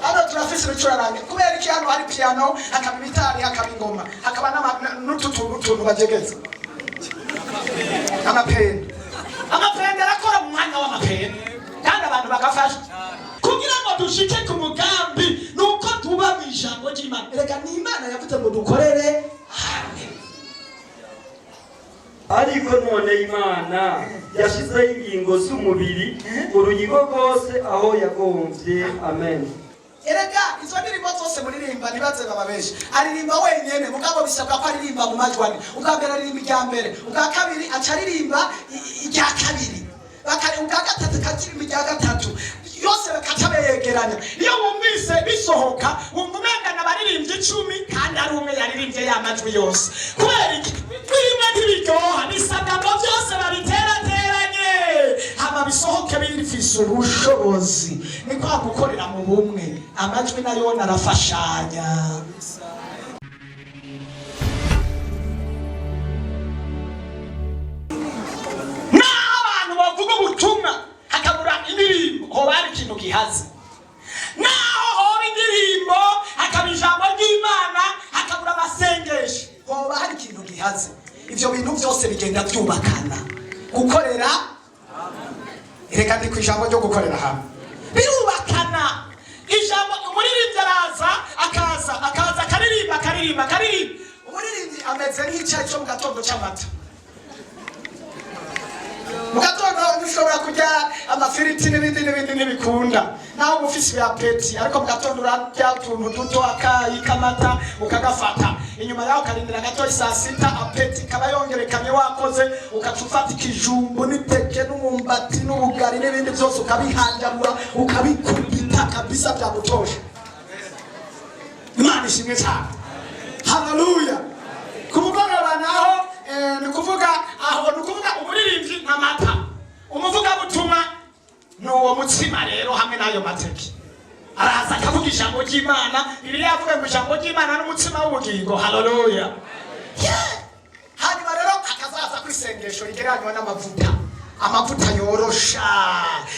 hano turafise ibicurarange kubera iki hano hari piano hakaba ibitari hakaba ingoma hakaba n'utuntu bajegeza amapende arakora mu mwanya w'amapende kandi abantu bagafasha kugira ngo dushike ku mugambi nuko tuba mu ijambo ry'Imana. Reka ni Imana yavuze ngo dukorere hamwe, ariko none Imana yashizeho ingingo z'umubiri urugingo rwose aho yagomvye. Amen. Erega izo ndirimbo zose muririmba nibaze baba benshi aririmba wenyene mugabo bisabwa ko aririmba mu majwani. Ubwambere aririmba irya mbere, ubwa kabiri acaririmba irya kabiri, ubwa gatatu akaririmba irya gatatu, yose bakaca begeranya. Iyo wumvise bisohoka wumva umengana abaririmbyi 10 kandi ari umwe yaririmbye ya majwi yose. Kubera iki bimwe ntibiryoha, bisabwa ngo byose babiterateranye hama bisohoke bifise ubushobozi. Ni kwa gukorera mu bumwe, amajwi nayo narafashanya. Ubutumwa hakabura indirimbo hoba hari ikintu gihaze, naho hoba indirimbo hakaba ijambo ry'Imana hakabura amasengesho hoba hari ikintu gihaze. Ivyo bintu byose bigenda byubakana. Gukorera reka ndi ku ijambo ryo gukorera hamwe birubakana. Ijambo umuririmbyi akaza akaririmba. Umuririmbyi ameze nk'icyayi cyo mu gatondo cy'amata. Mugatondo ushobora kurya amafiriti n'ibindi n'ibikunda naho umufisi ya peti, ariko mugatondo urarya utuntu duto akayi kamata ukagafata. Inyuma yaho karindira gato saa 6 apeti kaba yongerekanye wakoze, ukacufata ikijumbu n'iteke n'umumbati n'ubugari n'ibindi byose ukabihanjamura ukabikubita kabisa byagutosha. Imana ishimwe cyane. Haleluya. Kumugorora naho nukuvuga umuririmbyi n'amata, umuvuga butumwa n'uwo mutsima rero hamwe n'ayo mateke. Araza akavuga ijambo ry'Imana, Bibiliya yavuga ngo ijambo ry'Imana n'umutsima w'ubugingo. Haleluya. Hanyuma rero akazaza kwisengesho rigeranywa n'amavuta, amavuta yorosha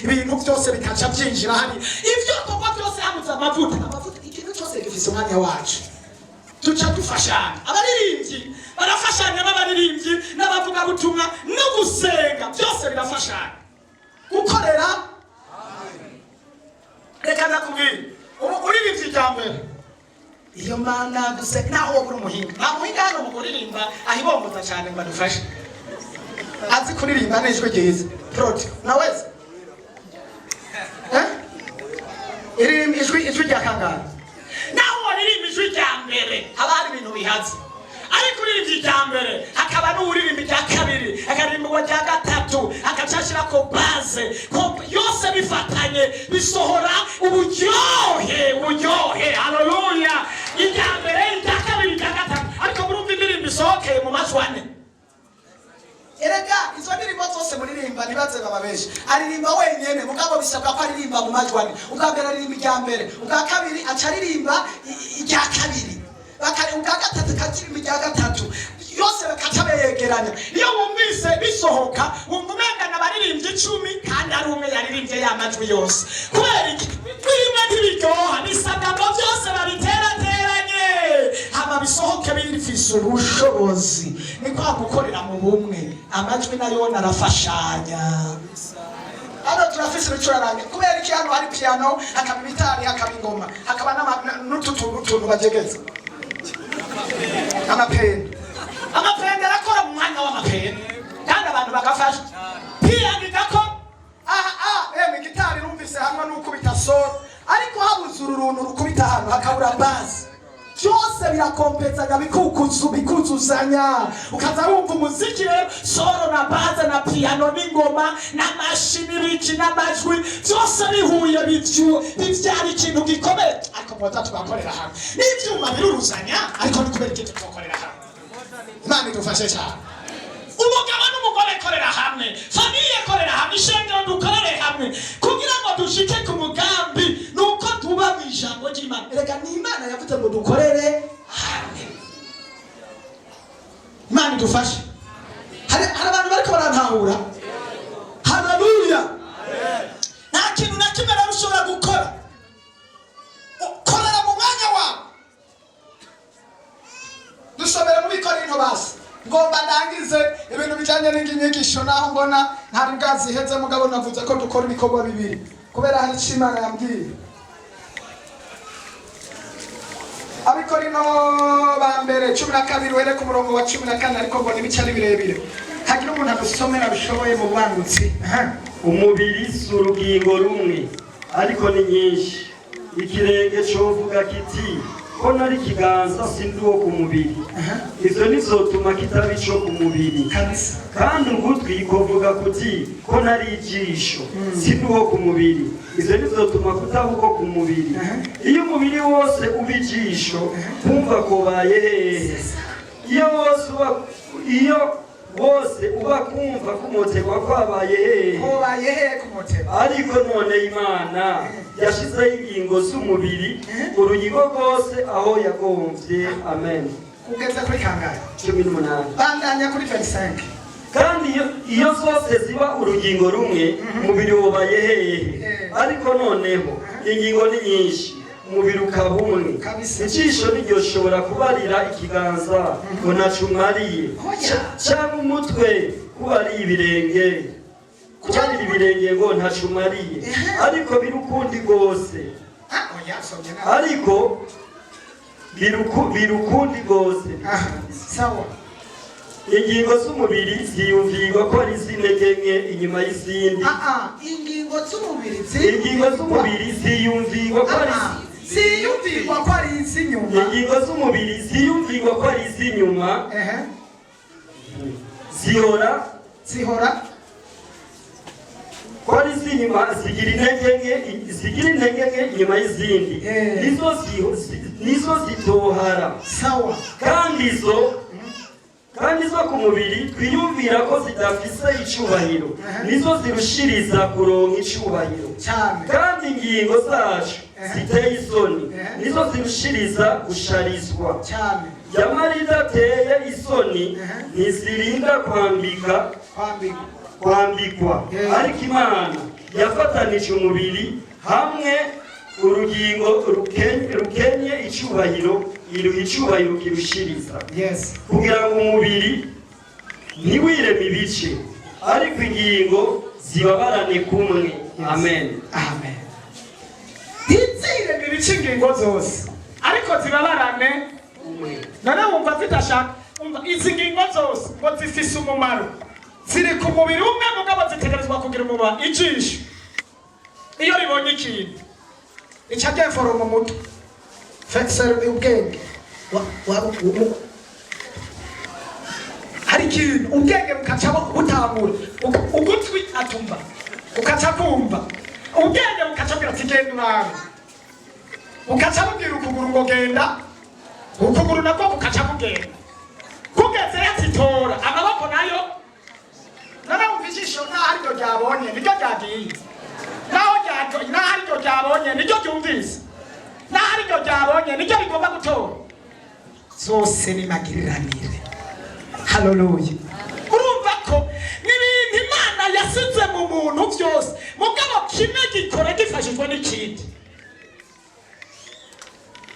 ibintu byose bikaca byinjira hari. Ivyo koko byose hamutse amavuta ikintu cyose gifise umwanya wacu. Tuca dufashanya, abaririmbyi barafashanya n'abaririmbyi n'abavuga butumwa no gusenga, byose birafashanya. Gukorera reka nakubwira uririmbyi rya mbere iyo Mana gusenga naho uri umuhinga. Nta muhinga hano mu kuririmba ahibomboza cyane ngo adufashe, azi kuririmba n'ijwi ryiza proti naweze iririmba ijwi rya kangahe naho waririmba ijwi rya mbere haba hari ibintu bihaze. Ariko uririmba irya mbere hakaba n'uririmba irya kabiri akaririmba irya gatatu akacashira ko base yose bifatanye bisohora uburyohe. Haleluya. Irya mbere irya kabiri irya gatatu, ariko murumva indirimbo isohokeye mu majwane. Erega izo ndirimbo zose muririmba nibaze baba benshi aririmba wenyene mugabo bisabwa ko aririmba mu majwane. Ubwambere aririmba irya mbere, ubwa kabiri acaririmba irya kabiri, ubwa gatatu akaririmba irya gatatu, yose bakaca begeranya. Iyo wumvise bisohoka wumva umengana abaririmbyi 10 kandi ari umwe yaririmbye ya majwi yose. Kubera iki bimwe ntibiryoha, bisabwa ngo byose babiterateranye hama bisohoke bifise ubushobozi. Ni kwa gukorera mu bumwe, amajwi nayo narafashanya. Hano turafise ibicurarange kubera iki hano hari piano hakaba ibitari hakaba ingoma hakaba n'utuntu bajegeza amapende arakora mu mwanya w'amapende kandi abantu bagafasha. Piyandikako gitari rumvise hamwe n'ukubita solo, ariko habuze uruntu rukubita hano hakabura base, byose birakompetsaga bikuzuzanya. Ukaza wumva umuziki rero solo na base na piano n'ingoma n'amashini biki n'amajwi byose bihuye bivyara ikintu gikomeye. Ariko mwoza tugakorera hamwe n'ivyuma biruruzanya, ariko ni kubera ikintu tugakorera hamwe. Imana idufashe cyane. Umugabo n'umugore korera hamwe, famiye korera hamwe, ishengero dukorere hamwe kugira ngo dushike ku mugambi nuko tuba mu ijambo ry'Imana. Reka ni Imana yavuze ngo dukorere hamwe. Imana idufashe. Hari abantu bariko barantahura. Haleluya. Nta kintu na kimwe ushobora gukora ngomba ndangize ibintu bijanye n'inyigisho naho mbona ntari bwaziheze mugabo navuze ko dukora ibikorwa bibiri kubera hari icyo Imana yambwiye. Abikorino ba mbere 12 were ku murongo wa 14 ariko mbona ibice ari birebire. Hagira umuntu agusomera bishoboye mu bwanditsi. Umubiri si urugingo rumwe ariko ni nyinshi. Ikirenge covuga kiti ko nari kiganza sindi wo ku mubiri. Ivyo nizotuma kitaba ico ku mubiri. Kandi ugutwi kovuga kuti ko nari ijisho sindi wo ku mubiri. Ivyo nizotuma kutaba uko ku mubiri. Iyo umubiri wose uba ijisho kumva ko baye hehe. Iyo bose uba kumva kumotegwa kwabaye hehe kumotega. Ariko none Imana yashizeho ingingo z'umubiri urugingo rwose aho yagomvye. Amen. Kugeza kuri kangahe? 18. Bandanya kuri 25. Kandi iyo zose ziba urugingo rumwe umubiri wobaye hehe. Ariko noneho ingingo ni nyinshi umubiri ukaba umwe. Ijisho niryo shobora kubarira ikiganza ngo ntacumariye, cyangwa umutwe kubarira ibirenge kubarira ibirenge ngo ntacumariye. Ariko birukundi gose, ariko birukundi gose. Sawa. Ingingo z'umubiri ziyumvirwa ko ari zinege nke inyuma y'izindi. Ingingo z'umubiri ziyumvirwa ko ari ziyumvirwa ko ari iz'inyuma. Ingingo z'umubiri ziyumvirwa ko ari iz'inyuma. Zihora ko ari iz'inyuma zigira intege nke inyuma y'izindi. Nizo zitohara. Sawa. Kandi zo ku mubiri twiyumvira ko zidafise icubahiro nizo zirushiriza kuronka icubahiro cyane. Kandi ingingo zacu ziteye isoni nizo zirushiriza gusharizwa cyane. Yamara idateye isoni ntizirinda kwambikwa. Ariko Imana yafatanije umubiri hamwe urugingo rukenye icubahiro iruha icubahiro kirushiriza. Kugira ngo umubiri ntiwireme ibice ariko ingingo zibabarane kumwe. Amen. Ntizireme ibice ingingo zose ariko zibabarane kumwe. None wumva zidashaka izi ngingo zose ngo zifise umumaro ziri ku mubiri umwe mugabo zitegerezwa kugira umumaro. Ijisho iyo ribonye ikintu icagiye foroma mutwe fexer ubwenge hari ikintu ubwenge bukaca butangura ugutwi atumva ukaca kumva ubwenge bukaca bwira ati genda urabe ukaca bubwira ukuguru ngo genda ukuguru nako bukaca bugenda kugeze yatitora amaboko nayo wumva ijisho ntaho ariryo ryabonye niryo ryagiye naho ariryo ryabonye niryo ryumvise naho ariryo ryabonye niryo rigomba gutora. Zose ni magiriranire. Haleluya. Urumva ko n'ibintu Imana yasize mu muntu byose mugabo kimwe gikora gifashijwe n'ikindi.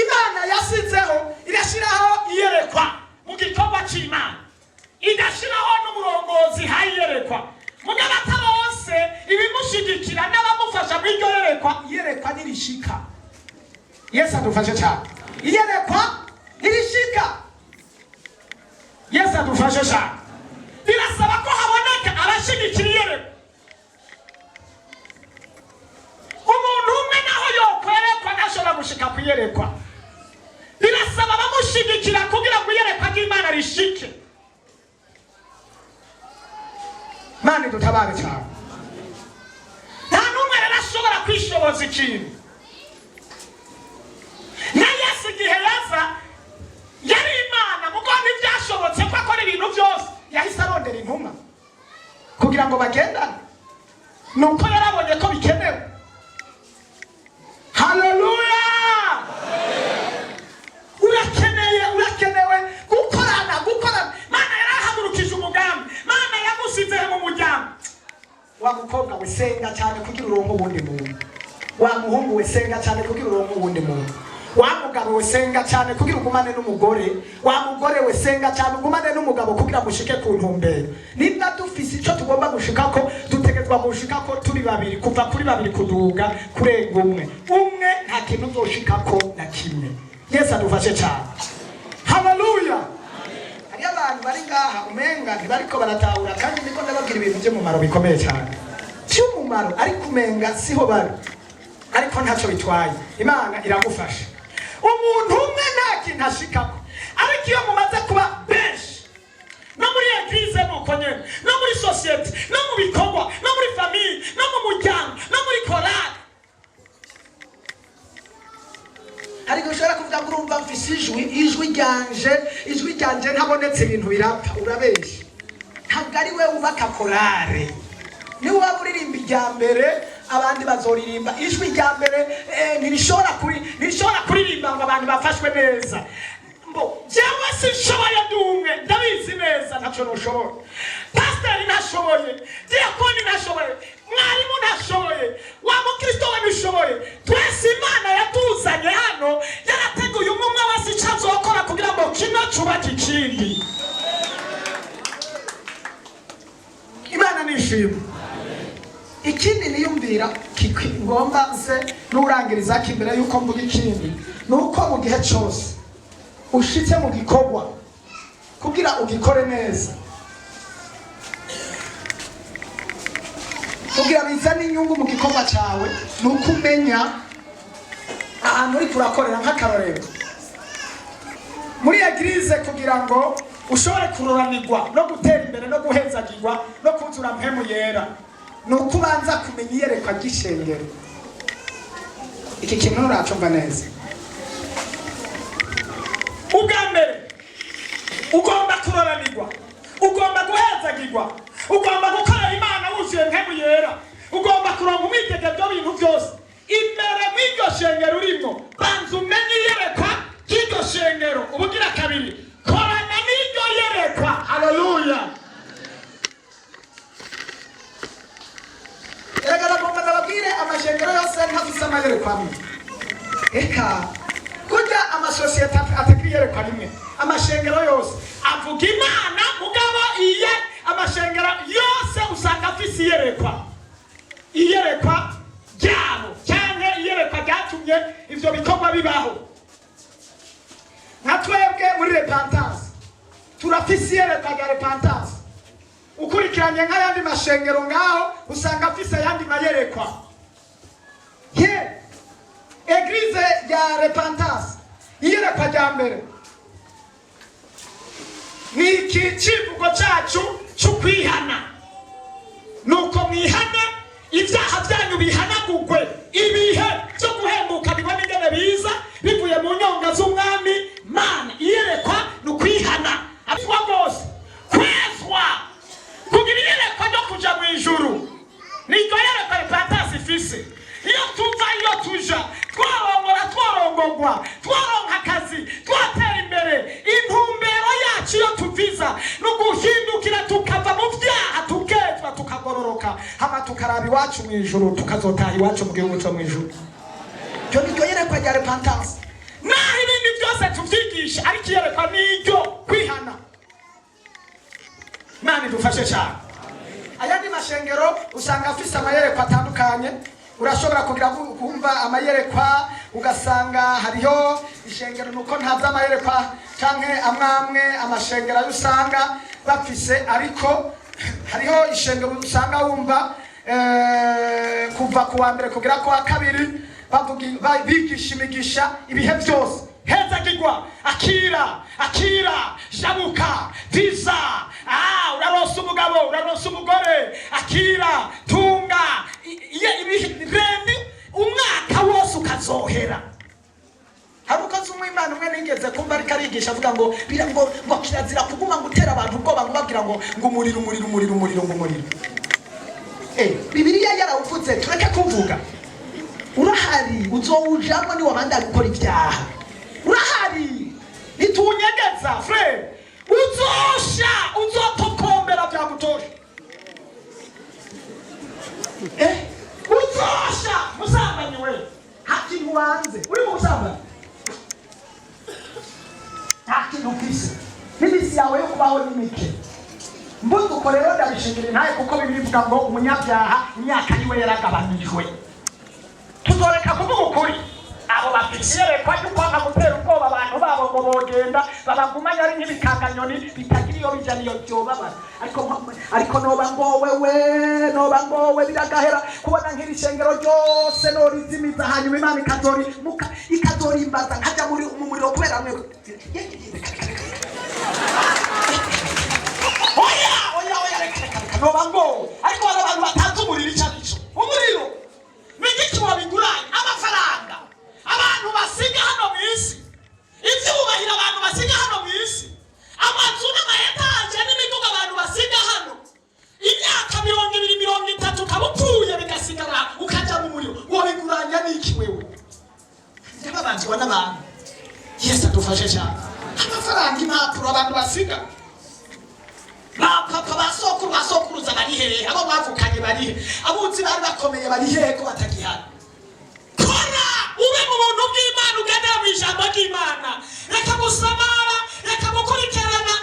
Imana yasizeho irashiraho iyerekwa mu gikorwa cy'Imana, igashiraho n'umurongozi hayerekwa mugabo atabose ibimushigikira n'abamufasha mu iryo iyerekwa nirishika. Yesu adufashe cyane. Iyerekwa nirishika. Yesu adufashe cyane. Birasaba ko haboneka abashigikira iyerekwa. Umuntu umwe naho yokwerekwa ntashobora gushika ku iyerekwa. Birasaba abamushigikira kugira ngo iyerekwa ry'Imana rishike. Mani dutabare cyane. Nta numwe rero ashobora kwishoboza ikintu. Na Yesu igihe yaza yari Imana mugo ntibyashobotse ko akora ibintu byose yahise arondera intumwa kugira ngo bagendane nuko yarabonye ko bikenewe. Haleluya. Urakenewe gukorana. Mana yarahagurukije umugambi. Mana yamusize mu muryango. Wa mukobwa we senga cyane kugira urongo ubundi muntu. Wa muhungu we senga cyane kugira urongo ubundi muntu. wa mugabo we senga cyane kugira ugumane n'umugore, wa mugore we senga cyane ugumane n'umugabo kugira mushike ku ntumbero. Nimba dufise ico tugomba gushikako dutegezwa gushikako turi babiri, kuva kuri babiri kuduga kurenga umwe nta kintu uzoshikako na kimwe. Yesu adufashe cyane. Haleluya. Hari abantu bari ngaha umenga ntibariko baratahura, kandi niko ndababwira ibintu by'umumaro bikomeye cyane cy'umumaro, ariko umenga siho bari, ariko ntacyo bitwaye. Imana iragufasha. Umuntu umwe nta kintu ashikako, ariko iyo mumaze kuba benshi, no muri eglise nuko nyene, no muri societe, no mu bikorwa, no muri famille, no mu muryango, no muri korali, ariko ushobora kuvuga ngo urumva mfise ijwi ryanje ntabonetse ibintu birapfa. Urabeshya. Ntabwo ari we wubaka korale. Ni waba uririmba ijya mbere, abandi bazoririmba ijwi rya mbere. Ntirishobora kuririmba ngo abantu bafashwe neza. Jewe sinshoboye ndumwe, ndabizi neza ntacyo ntushoboye. Pasiteri ntashoboye, diyakoni ntashoboye, mwarimu ntashoboye, wa mukristo we ntushoboye. Twese Imana yatuzanye hano yarateguye umwe wese icyo azokora kugira ngo kino cyubake ikindi. Imana nishimwe. Ikindi niyumvira ngomba nse n'urangiriza kimbere yuko mvuga ikindi, nuko mu gihe cyose ushitse mu gikorwa kugira ugikore neza, kugira bizane inyungu mu gikorwa cyawe, nuko umenya ahantu uri kurakorera. Nk'akarorero muri eglise, kugira ngo ushobore kuroranirwa no gutera imbere no guhezagirwa no kuzura mpemu yera, nuko ubanza kumenya iyerekwa ry'ishengero. Iki kintu uracumva neza. Ubwa mbere ugomba kuroranirwa, ugomba guhezagirwa, ugomba gukorera Imana wuzuye mpemu yera, ugomba kuronka umwitegeko w'ibintu byose. Imbere mw'iryo shengero urimo, banza umenye iyerekwa ry'iryo shengero. Ubugira kabiri, korana n'iryo yerekwa. Haleluya. Eragara ndababwire amashengero yose ntafise amayerekwa amwe. Eka kuja amasosiyete atagira iyerekwa rimwe. Amashengero yose avuga Imana, mugabo iye amashengero yose usanga afise iyerekwa ryabo, cyane iyerekwa ryatumye ivyo bikorwa bibaho. Nka twebwe muri repentance turafise iyerekwa rya repentance. Ukurikiranye nk'ayandi mashengero ngaho usanga afise ayandi mayerekwa. Eglise ya repentance iyerekwa rya mbere ni iki kivugo cyacu cyo kwihana, nuko mwihane ibyaha byanyu bihanagurwe, ibihe byo guhembuka bibone ingene biza bivuye mu nyonga z'umwami Mana. Iyerekwa ni ukwihana abitwa bose, kwezwa, kugira iyerekwa ryo kuja mu ijuru. Niryo yerekwa repentance ifise. Iyo tuva iyo tuja, twarongorwa, twaronka akazi, twatera imbere. Intumbero yacu iyo tuviza no guhindukira tukava mu byaha, tukezwa, tukagororoka, hama tukaraba iwacu mu ijuru, tukazotaha iwacu mu gihugu cyo mu ijuru. Cyo niryo yerekwa rya repentance. Naho ibindi byose tuvyigisha, ariko iyerekwa niryo kwihana. Imana idufashe cyane. Ayandi mashengero usanga afise amayerekwa atandukanye. Urashobora kugira kumva amayerekwa ugasanga hariho ishengero nuko ntaza amayerekwa canke amwamwe amashengero usanga bafise, ariko hariho ishengero usanga wumva kuva ku wa mbere kugera ku wa kabiri bigisha imigisha ibihe byose. Hezagirwa, akira, jabuka, visa, uraronsa umugabo, uraronsa umugore, akira, tunga, rendi umwaka wose ukazohera. Hari ukoze umwimana umwe nigeze kumva ariko arigisha avuga ngo kirazira kuguma gutera abantu ubwoba, ngo babwira ngo umuriro. Bibiliya yarawuvuze, tureke kuvuga. Urahari, uzowujamwe ni wabanda gukora ibyaha. Urahari, nitunyegeza frere, uzotokombera byagutosha. Uzosha musambanyi we, hati mubanze uri mu musambanyi kintu ufise n'imisi yawe yo kubaho n'imike mbuze uko rero ndabishimira ntaye kuko bivuga ngo umunyabyaha imyaka yiwe yaragabanijwe tuzoreka kuvuga ukuri abo bafise yerekwa yuko gutera ubwoba abantu babo ngo bogenda babagumanya ari nk'ibikanganyoni bitagira iyo bija niyo byobabara ariko noba ngowe biragahera kubona nk'irishengero ryose norizimiza hanyuma Imana ikazorimbaza nkajya mu muriro kubera mwe oya reka noba ngowe ariko hari abantu batanze umuriro icyo arico umuriro ni igiki wabiguranye amafaranga abantu basiga hano mu isi ibyubahiro abantu basiga hano mu isi amazu n'amayetaje n'imiduga abantu basiga hano imyaka 20-30 ukaba upfuye bigasigara ukajya mu muriro wabiguranya n'iki wewe n'abanzwa n'abantu Yesu adufashe cyane amafaranga impapuro abantu basiga papa basokuruza bari hehe abo bavukanye bari hehe abuzi bari bakomeye bari hehe ko batagihana kora ube mu buntu bw'Imana ugendera mu ijambo ry'Imana reka gusamara reka gukurikirana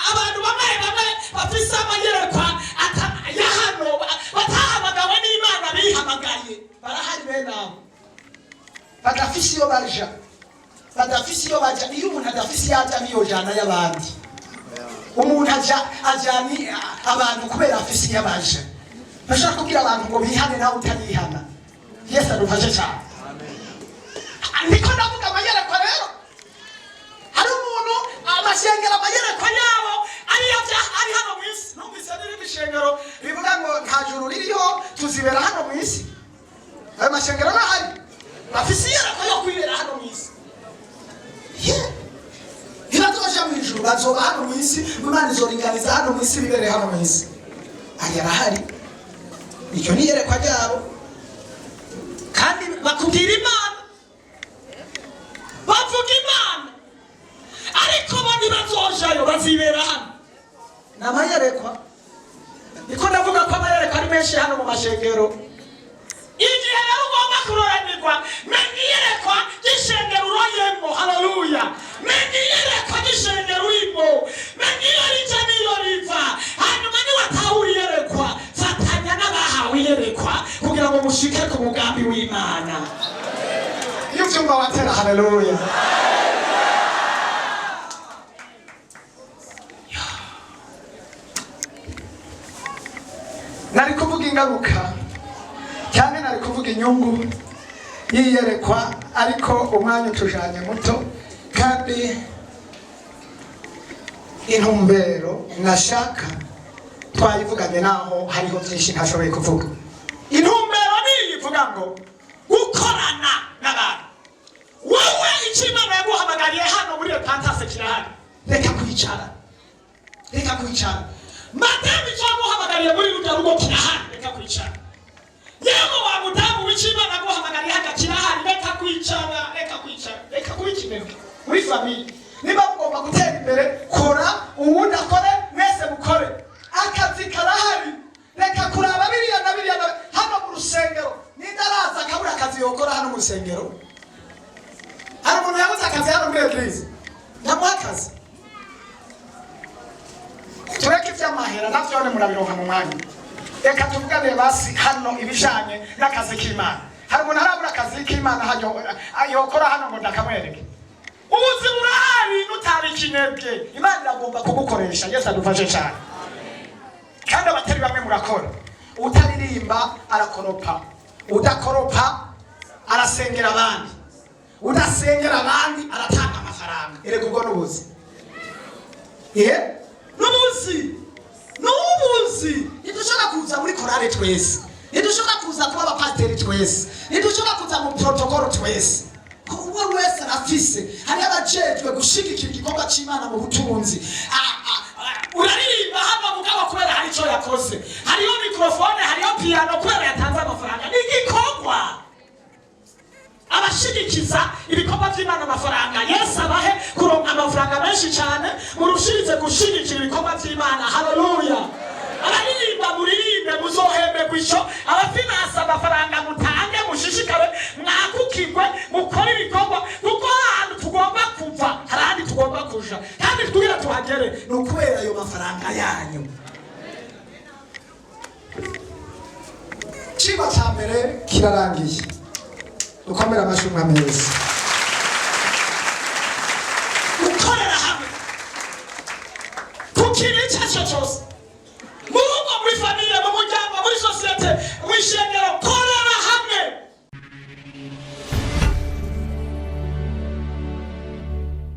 abantu bamwe bafise amayerekwa ya hano batahamagawe n'Imana bihamagaye barahari bene abo badafise iyo baja iyo umuntu adafise yaja niyo jana y'abandi umuntu ajani abantu kubera afise iyo baja bashaka kubwira abantu ngo bihane nawe utarihana Yesu adufashe cyane niko ndavuga amayerekwa rero hari umuntu amashengero amayerekwa yabo ari hano mu isi numvise n'ibishengero bivuga ngo nta juru ririho tuzibera hano mu isi ayo mashengero n'ahari bafise iyerekwa yo kwibera hano mu isi ntibazoja mu ijuru bazoba hano mu isi Imana izoringaniza hano mu isi bibereye hano mu isi arahari icyo ni iyerekwa ryabo kandi bakubwira Imana bavuga Imana ariko bo ntibazojayo bazibera hano n'amayerekwa niko ndavuga ko amayerekwa ari menshi hano mu mashengero igihe rero ugomba kuroranirwa menya iyerekwa ry'ishengero uroyemo haleluya menya iyerekwa ry'ishengero urimo menya iyo rija n'iyo riva hanyuma niwatahura iyerekwa fatanya n'abahawe iyerekwa kugira ngo mushike ku mugambi w'Imana iyo uvyumva watera haleluya nari kuvuga ingaruka cyane nari kuvuga inyungu yiyerekwa ariko umwanya utujanye muto kandi intumbero nashaka twayivuganye naho hariho byinshi ntashoboye kuvuga intumbero niyivuga ngo gukorana n'abantu wowe icyo Imana yaguhamagariye hano muri Repentance kirahari reka kwicara madamu icyo yaguhamagariye muri rujya rugo kirahari reka kwicara yewe wa mudamu w'icyo Imana yaguhamagariye hano kirahari reka kuba ikinebwe muri famille niba mugomba gutera imbere kora uwundi akore mwese mukore akazi karahari reka kuraba biriya hano mu rusengero nindaraza akabura akazi yokora hano mu rusengero hari umuntu yabuze akazi hano muri eglise ndamuha akazi tureke iby'amahera navyone murabironka mu mwanya reka tuvugane basi hano ibijanye n'akazi k'Imana hari umuntu arabura akazi k'Imana yokora hano ngo ndakamwereke ubuzima burahari nutari kinebwe Imana iragomba kugukoresha Yesu adufashe cyane kandi abatari bamwe murakora utaririmba arakoropa udakoropa arasengera abandi udasengera abandi aratanga amafaranga erega ubwo n'ubuzi n'ubuzi ntidushobora kuza muri korale twese ntidushobora kuza kuba abapasiteri twese ntidushobora kuza mu protokolo twese uwo wese arafise hari abajejwe gushigikira igikorwa c'Imana mu butunzi uraririmba hano mugabo kubera hari icyo yakoze hariyo mikrofone hariyo piano kubera yatanze amafaranga n'igikorwa abashigikiza ibikorwa by'Imana amafaranga Yesu abahe kuronka amafaranga menshi cyane murushirize gushigikira ibikorwa by'Imana haleluya abaririmba muririmbe muzohembe kwisho abafinansa amafaranga mutange mushishikare mwakukirwe mukore ibikorwa kuko ahantu tugomba kuva harandi tugomba kuja kandi kugira tuhagere ni ukubera ayo mafaranga yanyu. Icigwa ca mbere kirarangiye, dukomere amashyi umwami Yesu. Gukorera hamwe ku kintu icyo ari cyo cyose